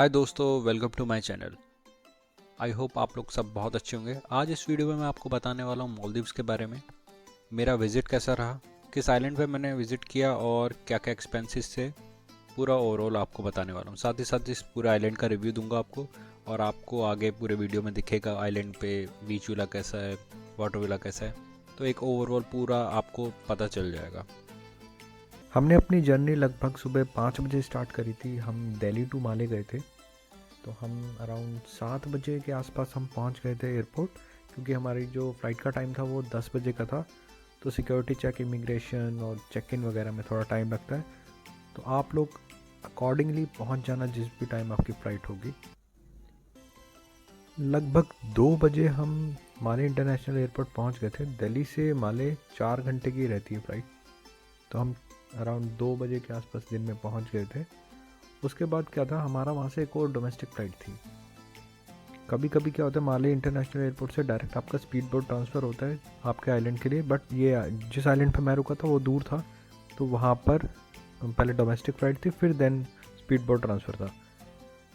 हाय दोस्तों, welcome to my channel. I hope आप लोग सब बहुत अच्छे होंगे। आज इस वीडियो में मैं आपको बताने वाला हूँ मालदीव्स के बारे में। मेरा विज़िट कैसा रहा, किस आइलैंड पे मैंने विज़िट किया और क्या क्या एक्सपेंसेस थे, पूरा ओवरऑल आपको बताने वाला हूँ। साथ ही साथ इस पूरे आइलैंड का रिव्यू दूंगा आपको, और आपको आगे पूरे वीडियो में दिखेगा आइलैंड पे बीच विला कैसा है, वाटर विला कैसा है, तो एक ओवरऑल पूरा आपको पता चल जाएगा। हमने अपनी जर्नी लगभग सुबह 5 बजे स्टार्ट करी थी। हम दिल्ली टू माले गए थे, तो हम अराउंड 7 बजे के आसपास हम पहुंच गए थे एयरपोर्ट, क्योंकि हमारी जो फ़्लाइट का टाइम था वो 10 बजे का था। तो सिक्योरिटी चेक, इमिग्रेशन और चेक इन वगैरह में थोड़ा टाइम लगता है, तो आप लोग अकॉर्डिंगली पहुंच जाना जिस भी टाइम आपकी फ़्लाइट होगी। लगभग 2 बजे हम माले इंटरनेशनल एयरपोर्ट पहुंच गए थे। दिल्ली से माले 4 घंटे की रहती है फ़्लाइट, तो हम अराउंड 2 बजे के आसपास दिन में पहुंच गए थे। उसके बाद क्या था, हमारा वहाँ से एक और डोमेस्टिक फ़्लाइट थी। कभी कभी क्या होता है, माले इंटरनेशनल एयरपोर्ट से डायरेक्ट आपका स्पीड बोट ट्रांसफ़र होता है आपके आइलैंड के लिए, बट ये जिस आइलैंड पे मैं रुका था वो दूर था, तो वहाँ पर पहले डोमेस्टिक फ़्लाइट थी, फिर देन स्पीड बोट ट्रांसफ़र था।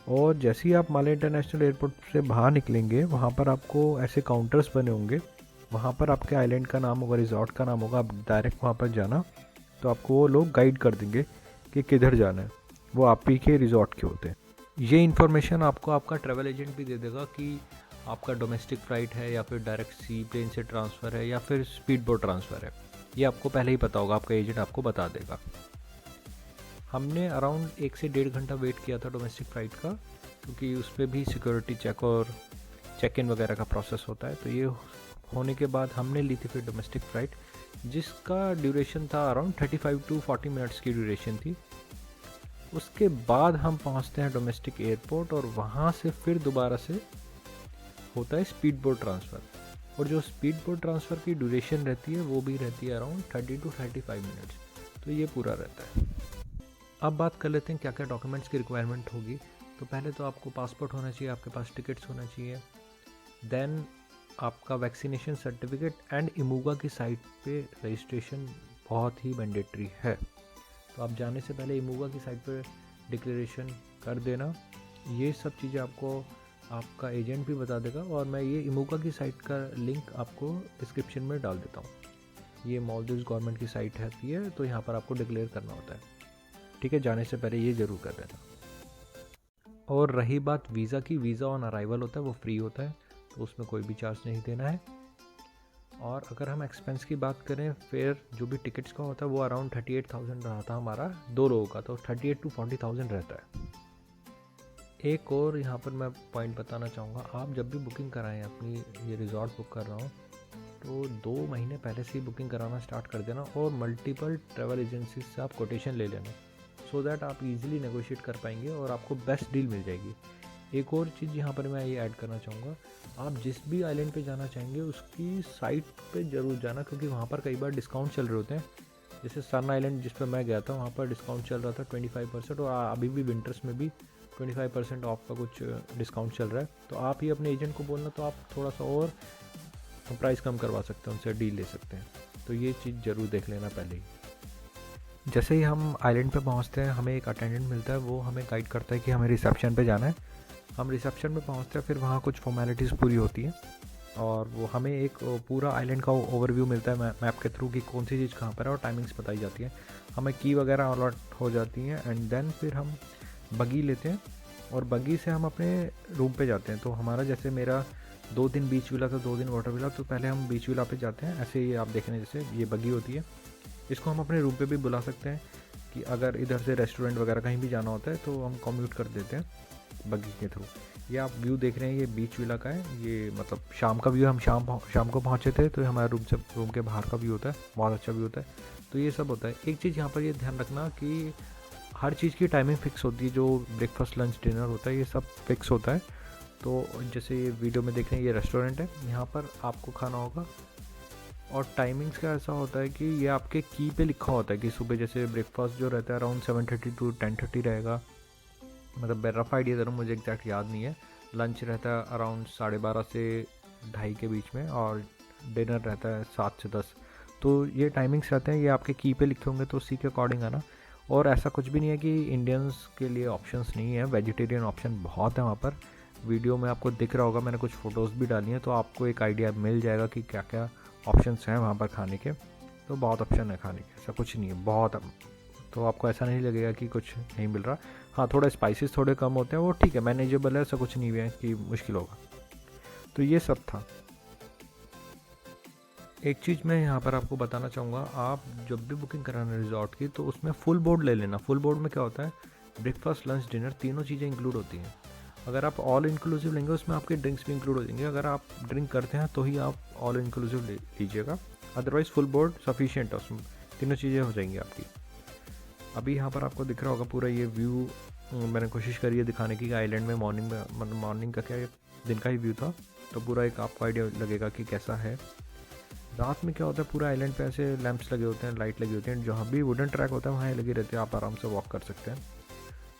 और जैसे ही आप माले इंटरनेशनल एयरपोर्ट से बाहर निकलेंगे, वहाँ पर आपको ऐसे काउंटर्स बने होंगे। वहाँ पर आपके आइलैंड का नाम होगा, रिजॉर्ट का नाम होगा। आप डायरेक्ट वहाँ पर जाना, तो आपको वो लोग गाइड कर देंगे कि किधर जाना है। वो आप ही के रिजॉर्ट के होते हैं। ये इन्फॉर्मेशन आपको आपका ट्रैवल एजेंट भी दे देगा कि आपका डोमेस्टिक फ़्लाइट है या फिर डायरेक्ट सी प्लेन से ट्रांसफ़र है या फिर स्पीड बोट ट्रांसफ़र है। ये आपको पहले ही पता होगा, आपका एजेंट आपको बता देगा। हमने अराउंड 1 से 1.5 घंटा वेट किया था डोमेस्टिक फ़्लाइट का, क्योंकि उस पर भी सिक्योरिटी चेक और चेक इन वगैरह का प्रोसेस होता है। तो ये होने के बाद हमने ली थी फिर डोमेस्टिक फ़्लाइट, जिसका ड्यूरेशन था अराउंड 35 to 40 मिनट्स की ड्यूरेशन थी। उसके बाद हम पहुंचते हैं डोमेस्टिक एयरपोर्ट, और वहाँ से फिर दोबारा से होता है स्पीड बोट ट्रांसफ़र। और जो स्पीड बोट ट्रांसफ़र की ड्यूरेशन रहती है वो भी रहती है अराउंड 30 to 35 मिनट्स। तो ये पूरा रहता है। अब बात कर लेते हैं क्या क्या डॉक्यूमेंट्स की रिक्वायरमेंट होगी। तो पहले तो आपको पासपोर्ट होना चाहिए, आपके पास टिकट्स होना चाहिए। देन आपका वैक्सीनेशन सर्टिफिकेट एंड इमूगा की साइट पे रजिस्ट्रेशन बहुत ही मैंडेटरी है। तो आप जाने से पहले इमूगा की साइट पर डिक्लेरेशन कर देना। ये सब चीज़ें आपको आपका एजेंट भी बता देगा, और मैं ये इमूगा की साइट का लिंक आपको डिस्क्रिप्शन में डाल देता हूँ। ये मालदीव्स गवर्नमेंट की साइट है, तो यहाँ पर आपको डिक्लेयर करना होता है। ठीक है, जाने से पहले ये ज़रूर कर देना। और रही बात वीज़ा की, वीज़ा ऑन अराइवल होता है, वो फ्री होता है, तो उसमें कोई भी चार्ज नहीं देना है। और अगर हम एक्सपेंस की बात करें, फिर जो भी टिकट्स का होता है वो अराउंड 38,000 रहा था हमारा 2 लोगों का, तो 38 to 40,000 रहता है। एक और यहाँ पर मैं पॉइंट बताना चाहूँगा, आप जब भी बुकिंग कराएं अपनी, ये रिजॉर्ट बुक कर रहा हूँ, तो 2 महीने पहले से ही बुकिंग कराना स्टार्ट कर देना, और मल्टीपल ट्रैवल एजेंसी से आप कोटेशन ले लेना, सो दैट आप इजीली नेगोशिएट कर पाएंगे और आपको बेस्ट डील मिल जाएगी। एक और चीज़ यहाँ पर मैं ये ऐड करना चाहूँगा, आप जिस भी आइलैंड पे जाना चाहेंगे उसकी साइट पे ज़रूर जाना, क्योंकि वहाँ पर कई बार डिस्काउंट चल रहे होते हैं। जैसे सन आइलैंड जिस पर मैं गया था, वहाँ पर डिस्काउंट चल रहा था 25%, और अभी भी विंटर्स में भी 25% ऑफ का कुछ डिस्काउंट चल रहा है। तो आप ही अपने एजेंट को बोलना, तो आप थोड़ा सा और प्राइस कम करवा सकते हैं, उनसे डील ले सकते हैं। तो ये चीज़ ज़रूर देख लेना पहले ही। जैसे ही हम आइलैंड पे पहुंचते हैं, हमें एक अटेंडेंट मिलता है, वो हमें गाइड करता है कि हमें रिसेप्शन पे जाना है। हम रिसेप्शन पे पहुंचते हैं, फिर वहाँ कुछ फॉर्मेलिटीज़ पूरी होती हैं, और वो हमें एक पूरा आइलैंड का ओवरव्यू मिलता है मैप के थ्रू कि कौन सी चीज़ कहाँ पर है, और टाइमिंग्स बताई जाती है। हमें की वगैरह अलॉट हो जाती हैं, एंड देन फिर हम बगी लेते हैं, और बगी से हम अपने रूम पे जाते हैं। तो हमारा, जैसे मेरा 2 दिन बीच विला था, 2 दिन वाटर विला, तो पहले हम बीच विला पे जाते हैं। ऐसे ही आप देख रहे हैं, जैसे ये बगी होती है, इसको हम अपने रूम पे भी बुला सकते हैं, कि अगर इधर से रेस्टोरेंट वगैरह कहीं भी जाना होता है तो हम कम्यूट कर देते हैं बगी के थ्रू। ये आप व्यू देख रहे हैं, ये बीच विला का है। ये मतलब शाम का व्यू है, हम शाम को पहुँचे थे, तो हमारे रूम के बाहर का व्यू होता है, बहुत अच्छा व्यू होता है। तो ये सब होता है। एक चीज़ यहाँ पर ये ध्यान रखना कि हर चीज़ की टाइमिंग फ़िक्स होती है। जो ब्रेकफास्ट, लंच, डिनर होता है, ये सब फिक्स होता है। तो जैसे ये वीडियो में देख रहे हैं, ये रेस्टोरेंट है, यहाँ पर आपको खाना होगा। और टाइमिंग्स का ऐसा होता है कि ये आपके की पे लिखा होता है कि सुबह जैसे ब्रेकफास्ट जो रहता है अराउंड 7:30 to 10:30 रहेगा, मतलब रफ आइडिया दे रहा हूँ, मुझे एग्जैक्ट याद नहीं है। लंच रहता है अराउंड 12:30 से 2:30 के बीच में, और डिनर रहता है 7 से 10। तो ये टाइमिंग्स रहते हैं, ये आपके की पे लिखे होंगे, तो उसी के अकॉर्डिंग आना। और ऐसा कुछ भी नहीं है कि इंडियंस के लिए ऑप्शंस नहीं है, वेजिटेरियन ऑप्शन बहुत है वहाँ पर। वीडियो में आपको दिख रहा होगा, मैंने कुछ फ़ोटोज़ भी डाली हैं, तो आपको एक आइडिया मिल जाएगा कि क्या क्या ऑप्शंस हैं वहाँ पर खाने के। तो बहुत ऑप्शन है खाने के, ऐसा कुछ नहीं है, बहुत। तो आपको ऐसा नहीं लगेगा कि कुछ नहीं मिल रहा। हाँ, थोड़ा स्पाइसेस थोड़े कम होते हैं, वो ठीक है, मैनेजेबल है, ऐसा कुछ नहीं है कि मुश्किल होगा। तो ये सब था। एक चीज़ मैं यहाँ पर आपको बताना चाहूँगा, आप जब भी बुकिंग कराना रिजॉर्ट की तो उसमें फुल बोर्ड ले लेना। फुल बोर्ड में क्या होता है, ब्रेकफास्ट लंच डिनर तीनों चीज़ें इंक्लूड होती हैं। अगर आप ऑल इंक्लूसिव लेंगे उसमें आपके ड्रिंक्स भी इंक्लूड हो जाएंगे। अगर आप ड्रिंक करते हैं तो ही आप ऑल इंक्लूसिव लीजिएगा, अदरवाइज़ फुल बोर्ड सफिशिएंट है, उसमें तीनों चीज़ें हो जाएंगी आपकी। अभी यहाँ पर आपको दिख रहा होगा पूरा ये व्यू, मैंने कोशिश करी है दिखाने की आइलैंड में मॉर्निंग में, मतलब मॉर्निंग का क्या, दिन का ही व्यू था, तो पूरा एक आपको आइडिया लगेगा कि कैसा है। रात में क्या होता है, पूरा आइलैंड पे ऐसे लैंप्स लगे होते हैं, लाइट लगी होती हैं, जहाँ भी वुडन ट्रैक होता है वहाँ लगी रहती है, आप आराम से वॉक कर सकते हैं।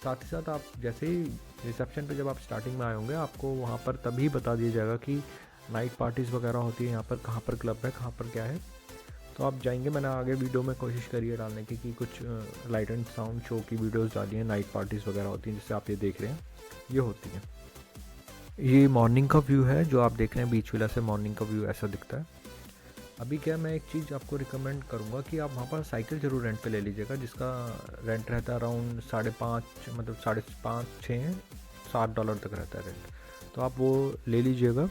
साथ ही साथ आप जैसे ही रिसेप्शन पे जब आप स्टार्टिंग में आए होंगे, आपको वहाँ पर तभी बता दिया जाएगा कि नाइट पार्टीज़ वगैरह होती है यहाँ पर, कहाँ पर क्लब है, कहाँ पर क्या है। तो आप जाएंगे, मैंने आगे वीडियो में कोशिश करी है डालने की कि कुछ लाइट एंड साउंड शो की वीडियोस डाली हैं, नाइट पार्टीज़ वगैरह होती हैं, जिससे आप ये देख रहे हैं, ये होती हैं। ये मॉर्निंग का व्यू है जो आप देख रहे हैं, बीच विला से मॉर्निंग का व्यू ऐसा दिखता है। अभी क्या, मैं एक चीज़ आपको रिकमेंड करूँगा कि आप वहाँ पर साइकिल ज़रूर रेंट पे ले लीजिएगा, जिसका रेंट रहता है अराउंड 5.5, मतलब 5.5, 6, $7 तक रहता है रेंट। तो आप वो ले लीजिएगा,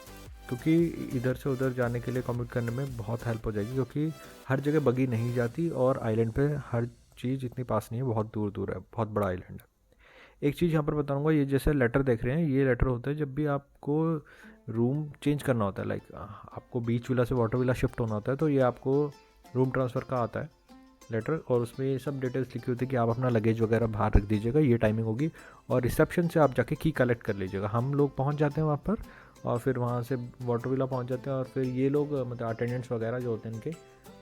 क्योंकि इधर से उधर जाने के लिए कम्यूट करने में बहुत हेल्प हो जाएगी, क्योंकि हर जगह बगी नहीं जाती और आइलैंड पे हर चीज़ इतनी पास नहीं है, बहुत दूर दूर है, बहुत बड़ा आइलैंड है। एक चीज़ यहाँ पर बताऊँगा, ये जैसे लेटर देख रहे हैं, ये लेटर होता है जब भी आपको रूम चेंज करना होता है, लाइक आपको बीच विला से वाटर विला शिफ्ट होना होता है, तो ये आपको रूम ट्रांसफ़र का आता है लेटर, और उसमें ये सब डिटेल्स लिखी होती है कि आप अपना लगेज वगैरह बाहर रख दीजिएगा, ये टाइमिंग होगी, और रिसेप्शन से आप जाके की कलेक्ट कर लीजिएगा। हम लोग पहुँच जाते हैं वहाँ पर, और फिर वहाँ से वाटर विला पहुँच जाते हैं, और फिर ये लोग मतलब अटेंडेंट्स वगैरह जो होते हैं इनके,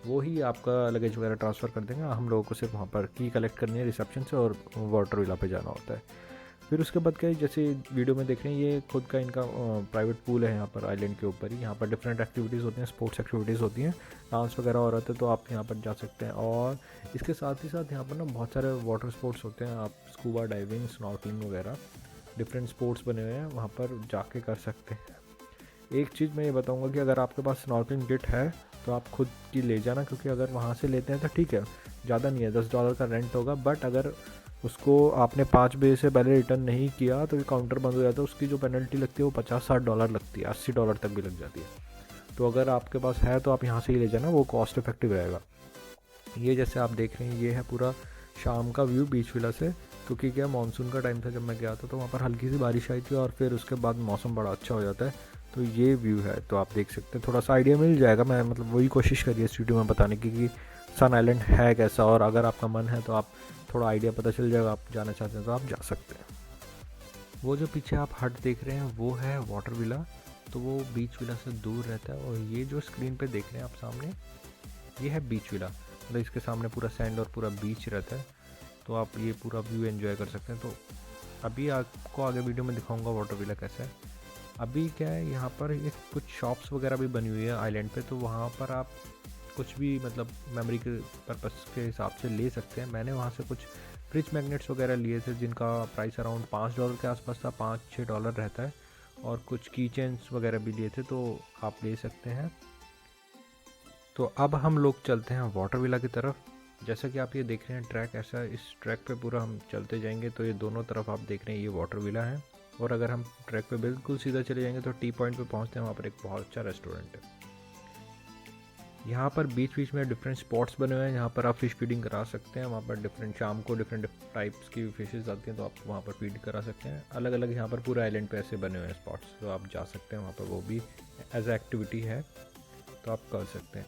वो ही आपका लगेज वगैरह ट्रांसफ़र कर देंगे। हम लोगों को सिर्फ वहाँ पर की कलेक्ट करनी है रिसेप्शन से, और वाटर विला पे जाना होता है। फिर उसके बाद क्या है, जैसे वीडियो में देख रहे हैं, ये खुद का इनका प्राइवेट पूल है यहाँ पर आइलैंड के ऊपर ही। यहाँ पर डिफरेंट एक्टिविटीज़ होती हैं, स्पोर्ट्स एक्टिविटीज़ होती हैं, डांस वगैरह हो रहा था, तो आप यहाँ पर जा सकते हैं। और इसके साथ ही साथ यहाँ पर ना बहुत सारे वाटर स्पोर्ट्स होते हैं, आप स्कूबा डाइविंग, स्नॉर्कलिंग वगैरह डिफरेंट स्पोर्ट्स बने हुए हैं, वहाँ पर जाके कर सकते हैं। एक चीज़ मैं ये बताऊँगा कि अगर आपके पास स्नॉर्कलिंग किट है तो आप खुद की ले जाना, क्योंकि अगर वहाँ से लेते हैं तो ठीक है, ज़्यादा नहीं है, $10 का रेंट होगा, बट अगर उसको आपने 5 बजे से पहले रिटर्न नहीं किया तो ये काउंटर बंद हो जाता है, उसकी जो पेनल्टी लगती है वो $50-60 लगती है, $80 तक भी लग जाती है। तो अगर आपके पास है तो आप यहाँ से ही ले जाना, वो कॉस्ट इफेक्टिव रहेगा। ये जैसे आप देख रहे हैं, ये है पूरा शाम का व्यू बीच विला से, क्योंकि क्या मानसून का टाइम था जब मैं गया था, तो वहाँ पर हल्की सी बारिश आई थी, और फिर उसके बाद मौसम बड़ा अच्छा हो जाता है। तो ये व्यू है, तो आप देख सकते हैं, थोड़ा सा आइडिया मिल जाएगा। मैं मतलब वही कोशिश करी है इस वीडियो में बताने की कि सन आइलैंड है कैसा, और अगर आपका मन है तो आप थोड़ा आइडिया पता चल जाएगा, आप जाना चाहते हैं तो आप जा सकते हैं। वो जो पीछे आप हट देख रहे हैं वो है वाटर विला, तो वो बीच विला से दूर रहता है। और ये जो स्क्रीन पे देख रहे हैं आप सामने, ये है बीच विला, मतलब इसके सामने पूरा सैंड और पूरा बीच रहता है, तो आप ये पूरा व्यू एंजॉय कर सकते हैं। तो अभी आपको आगे वीडियो में दिखाऊंगा वाटर विला कैसा है। अभी क्या है, यहाँ पर एक कुछ शॉप्स वगैरह भी बनी हुई है आइलैंड पे, तो वहाँ पर आप कुछ भी मतलब मेमोरी के पर्पस के हिसाब से ले सकते हैं। मैंने वहाँ से कुछ फ्रिज मैग्नेट्स वगैरह लिए थे, जिनका प्राइस अराउंड $5 के आसपास था, $5-6 रहता है, और कुछ की चेन्स वगैरह भी लिए थे, तो आप ले सकते हैं। तो अब हम लोग चलते हैं वाटर विला की तरफ। जैसा कि आप ये देख रहे हैं ट्रैक, ऐसा इस ट्रैक पे पूरा हम चलते जाएंगे, तो ये दोनों तरफ आप देख रहे हैं ये वाटर विला है। और अगर हम ट्रैक पे बिल्कुल सीधा चले जाएंगे तो टी पॉइंट पे पहुंचते हैं, वहाँ पर एक बहुत अच्छा रेस्टोरेंट है। यहाँ पर बीच बीच में डिफरेंट स्पॉट्स बने हुए हैं, यहाँ पर आप फ़िश फीडिंग करा सकते हैं। वहाँ पर डिफरेंट शाम को डिफरेंट टाइप्स की फ़िशेज़ आती हैं, तो आप वहाँ पर फीड करा सकते हैं। अलग अलग यहाँ पर पूरे आइलैंड पे ऐसे बने हुए हैं स्पॉट्स, तो आप जा सकते हैं वहाँ पर, वो भी एज ए एक्टिविटी है, तो आप कर सकते हैं।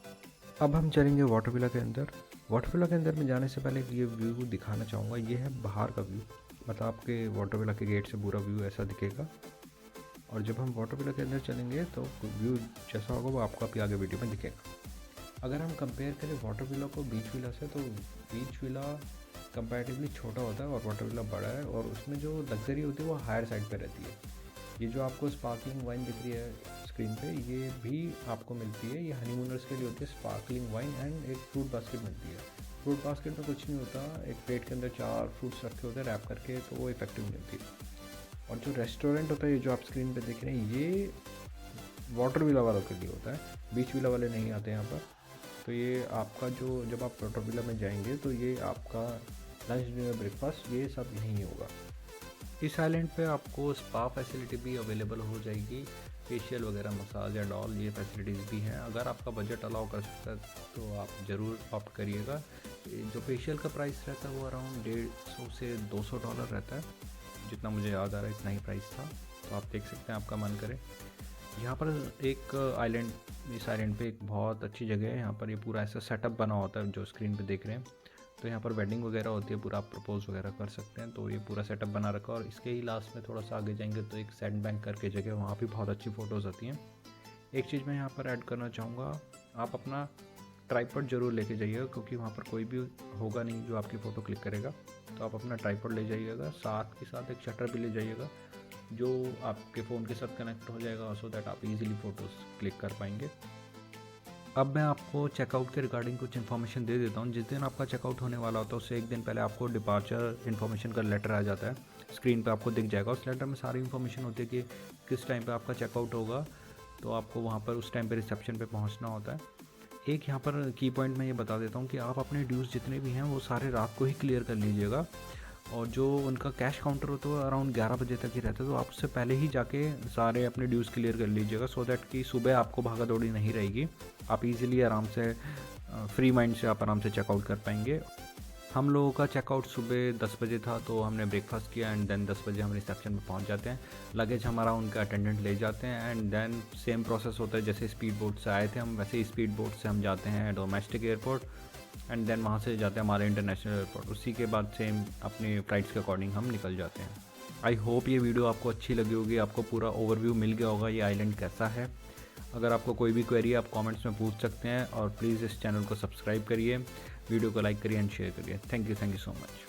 अब हम चलेंगे वाटर विला के अंदर। वाटर विला के अंदर में जाने से पहले ये व्यू दिखाना चाहूँगा, ये है बाहर का व्यू, मतलब आपके वाटर विला के गेट से पूरा व्यू ऐसा दिखेगा। और जब हम वाटर विला के अंदर चलेंगे तो व्यू जैसा होगा वो आपको अभी आगे वीडियो में दिखेगा। अगर हम कंपेयर करें वाटर विला को बीच विला से, तो बीच विला कंपैरेटिवली छोटा होता है और वाटर विला बड़ा है, और उसमें जो लग्जरी होती है वो हायर साइड पे रहती है। ये जो आपको स्पार्कलिंग वाइन दिख रही है स्क्रीन पे, ये भी आपको मिलती है, ये हनीमूनर्स के लिए होती है, स्पार्कलिंग वाइन एंड एक फ्रूट बास्केट मिलती है। फ्रूट बास्केट में कुछ नहीं होता, एक प्लेट के अंदर 4 फ्रूट्स रखे होते हैं रैप करके, तो वो इफेक्टिव नहीं होती। और जो रेस्टोरेंट होता है, ये जो आप स्क्रीन पे देख रहे हैं, ये वाटर विला वालों के लिए होता है, बीच विला वाले नहीं आते यहाँ पर। तो ये आपका जो जब आप वाटर विला में जाएंगे तो ये आपका लंच डिनर ब्रेकफास्ट ये सब यहीं होगा। इस आइलैंड पे आपको स्पा फैसिलिटी भी अवेलेबल हो जाएगी, फेशियल वगैरह, मसाज एंड ऑल, ये फैसिलिटीज़ भी हैं। अगर आपका बजट अलाउ कर सकता है तो आप ज़रूर ऑप्ट करिएगा। जो फेशियल का प्राइस रहता है वो अराउंड $150 से $200 रहता है, जितना मुझे याद आ रहा है इतना ही प्राइस था। तो आप देख सकते हैं, आपका मन करे। यहाँ पर एक आइलैंड, इस आइलैंड पे एक बहुत अच्छी जगह है। यहाँ पर ये पूरा ऐसा सेटअप बना होता है जो स्क्रीन पे देख रहे हैं। तो यहाँ पर वेडिंग वगैरह होती है, पूरा आप प्रपोज वगैरह कर सकते हैं। तो ये पूरा सेटअप बना रखा है। और इसके ही लास्ट में थोड़ा सा आगे जाएंगे तो एक सैंड बैंक करके जगह, वहाँ भी बहुत अच्छी फ़ोटोज़ आती हैं। एक चीज़ मैं यहाँ पर ऐड करना चाहूँगा, आप अपना ट्राइपॉड ज़रूर लेके जाइएगा, क्योंकि वहाँ पर कोई भी होगा नहीं जो आपकी फ़ोटो क्लिक करेगा। तो आप अपना ट्राइपॉड ले जाइएगा, साथ के साथ एक शटर भी ले जाइएगा जो आपके फ़ोन के साथ कनेक्ट हो जाएगा, सो दैट आप इजीली फ़ोटोज़ क्लिक कर पाएंगे। अब मैं आपको चेकआउट के रिगार्डिंग कुछ इन्फॉर्मेशन दे देता हूँ। जिस दिन आपका चेकआउट होने वाला होता है उससे एक दिन पहले आपको डिपार्चर इन्फॉर्मेशन का लेटर आ जाता है, स्क्रीन पे आपको दिख जाएगा। उस लेटर में सारी इन्फॉर्मेशन होती है कि किस टाइम पे आपका चेकआउट होगा। तो आपको वहाँ पर उस टाइम पे रिसेप्शन पे पहुँचना होता है। एक यहाँ पर की पॉइंट मैं ये बता देता हूँ कि आप अपने ड्यूज़ जितने भी हैं वो सारे रात को ही क्लियर कर लीजिएगा। और जो उनका कैश काउंटर होता है अराउंड 11 बजे तक ही रहता है, तो आप उससे पहले ही जाके सारे अपने ड्यूज़ क्लियर कर लीजिएगा, सो दैट कि सुबह आपको भागा दौड़ी नहीं रहेगी। आप इजीली आराम से फ्री माइंड से आप आराम से चेकआउट कर पाएंगे। हम लोगों का चेकआउट सुबह 10 बजे था, तो हमने ब्रेकफास्ट किया एंड देन 10 बजे हम रिसेप्शन में पहुंच जाते हैं। लगेज हमारा उनका अटेंडेंट ले जाते हैं एंड देन सेम प्रोसेस होता है जैसे स्पीड बोट से आए थे हम, वैसे ही स्पीड बोट से हम जाते हैं डोमेस्टिक एयरपोर्ट एंड देन वहाँ से जाते हैं हमारे इंटरनेशनल एयरपोर्ट। उसी के बाद सेम अपने फ़्लाइट्स के अकॉर्डिंग हम निकल जाते हैं। आई होप ये वीडियो आपको अच्छी लगी होगी, आपको पूरा ओवरव्यू मिल गया होगा ये आइलैंड कैसा है। अगर आपको कोई भी क्वेरी है आप कमेंट्स में पूछ सकते हैं, और प्लीज़ इस चैनल को सब्सक्राइब करिए, वीडियो को लाइक करिए एंड शेयर करिए। Thank you so much.